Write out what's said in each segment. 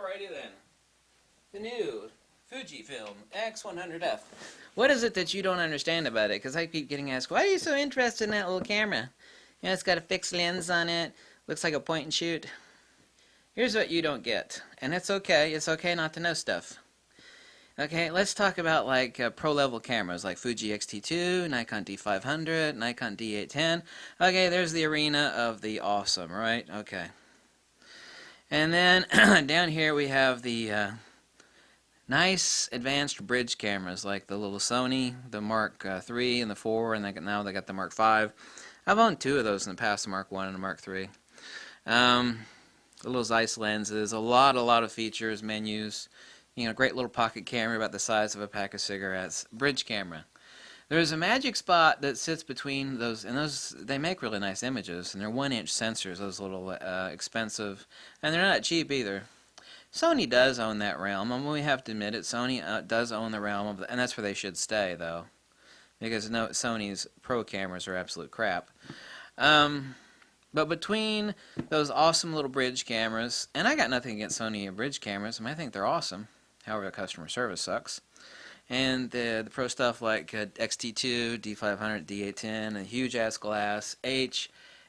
Alrighty then. The new FUJIFILM X100F. What is it that you don't understand about it? Because I keep getting asked, why are you so interested in that little camera? You know, it's got a fixed lens on it. Looks like a point and shoot. Here's what you don't get. And it's okay. It's okay not to know stuff. Okay, let's talk about like pro-level cameras like Fuji X-T2, Nikon D500, Nikon D810. Okay, there's the arena of the awesome, right? Okay. And then down here we have the nice advanced bridge cameras like the little Sony, the Mark III and the 4, and now they got the Mark V. I've owned two of those in the past, the Mark I and the Mark III. Little Zeiss lenses, a lot of features, menus. You know, great little pocket camera about the size of a pack of cigarettes. Bridge camera. There's a magic spot that sits between those, and those, they make really nice images, and they're 1-inch sensors, those little expensive, and they're not cheap either. Sony does own that realm, and we have to admit it, Sony does own the realm, of and that's where they should stay, though, because no, Sony's pro cameras are absolute crap. But between those awesome little bridge cameras, and I got nothing against Sony bridge cameras, I mean, I think they're awesome. However, the customer service sucks. And the pro stuff like XT2, D500, D810, a huge-ass glass, HAG,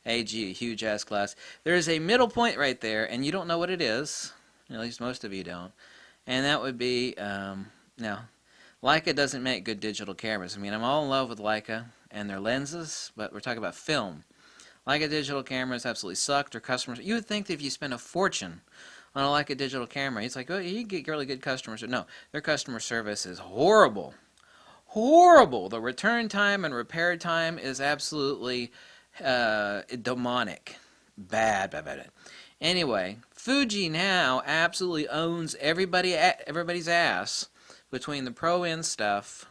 a huge-ass glass. There's a middle point right there, and you don't know what it is. At least most of you don't. And that would be, now, Leica doesn't make good digital cameras. I mean, I'm all in love with Leica and their lenses, but we're talking about film. Leica digital cameras absolutely suck. Their customers, you would think that if you spend a fortune on a Leica digital camera, it's like, oh, you get really good customers. No, their customer service is horrible. Horrible. The return time and repair time is absolutely demonic. Bad. Anyway, Fuji now absolutely owns everybody's ass between the pro-end stuff.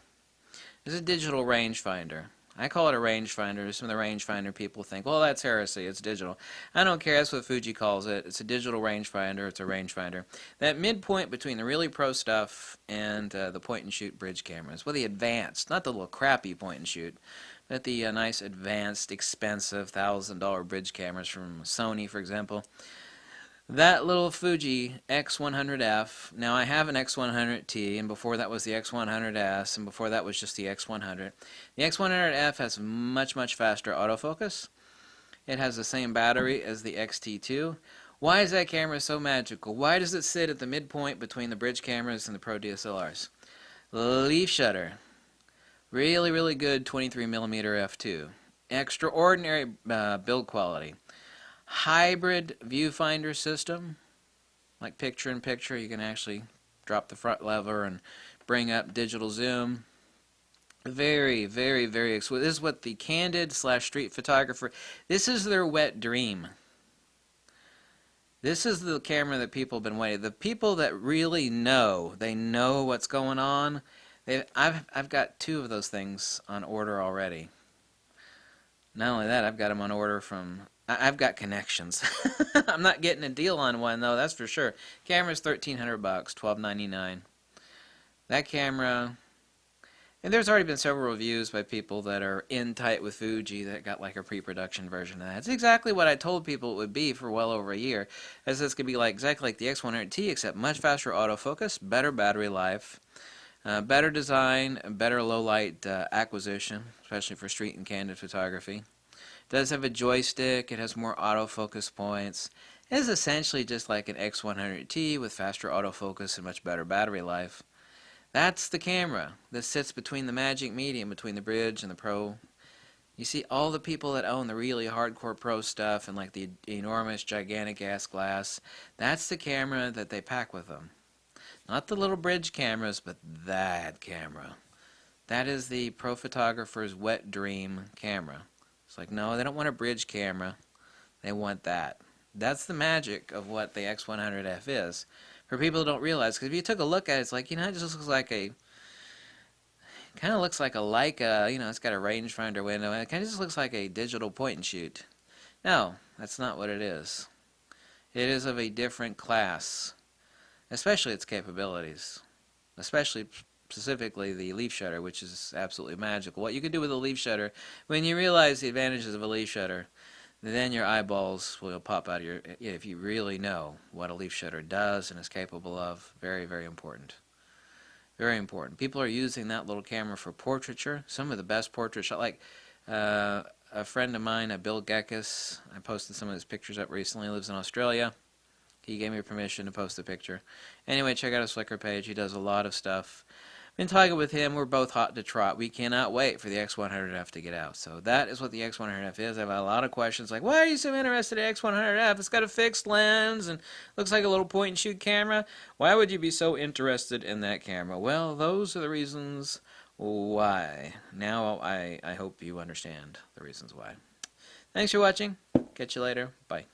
There's a digital rangefinder. I call it a rangefinder. Some of the rangefinder people think, well, that's heresy. It's digital. I don't care. That's what Fuji calls it. It's a digital rangefinder. It's a rangefinder. That midpoint between the really pro stuff and the point-and-shoot bridge cameras. Well, the advanced, not the little crappy point-and-shoot, but the nice, advanced, expensive $1,000 bridge cameras from Sony, for example. That little Fuji X100F, now I have an X100T, and before that was the X100S, and before that was just the X100. The X100F has much faster autofocus. It has the same battery as the XT2. Why is that camera so magical? Why does it sit at the midpoint between the bridge cameras and the Pro DSLRs? Leaf shutter. Really good 23mm f2. Extraordinary build quality. Hybrid viewfinder system, like picture-in-picture. You can actually drop the front lever and bring up digital zoom. Very exquisite. This is what the candid/street photographer, this is their wet dream. This is the camera that people have been waiting. The people that really know, they know what's going on. I've got two of those things on order already. Not only that, I've got them on order from, I've got connections. I'm not getting a deal on one though, that's for sure. Camera's $1,300, $1,299. That camera, and there's already been several reviews by people that are in tight with Fuji that got like a pre-production version of that. It's exactly what I told people it would be for well over a year. As this could be like exactly like the X100T, except much faster autofocus, better battery life, better design, better low light acquisition, especially for street and candid photography. It does have a joystick. It has more autofocus points. It is essentially just like an X100T with faster autofocus and much better battery life. That's the camera that sits between the magic medium, between the bridge and the pro. You see all the people that own the really hardcore pro stuff and like the enormous gigantic ass glass, that's the camera that they pack with them. Not the little bridge cameras, but that camera. That is the pro photographer's wet dream camera. It's like, no, they don't want a bridge camera. They want that. That's the magic of what the X100F is. For people who don't realize, because if you took a look at it, it's like, you know, it just looks like a, kind of looks like a Leica, you know, it's got a rangefinder window, and it kind of just looks like a digital point and shoot. No, that's not what it is. It is of a different class. Especially its capabilities, specifically the leaf shutter, which is absolutely magical. What you can do with a leaf shutter, when you realize the advantages of a leaf shutter, then your eyeballs will pop out of your, if you really know what a leaf shutter does and is capable of. Very, very important. Very important. People are using that little camera for portraiture. Some of the best portraits, like a friend of mine, Bill Gekas, I posted some of his pictures up recently. He lives in Australia. He gave me permission to post a picture. Anyway, check out his Flickr page. He does a lot of stuff. Been talking with him. We're both hot to trot. We cannot wait for the X100F to get out. So that is what the X100F is. I've had a lot of questions like, why are you so interested in X100F? It's got a fixed lens and looks like a little point-and-shoot camera. Why would you be so interested in that camera? Well, those are the reasons why. Now I hope you understand the reasons why. Thanks for watching. Catch you later. Bye.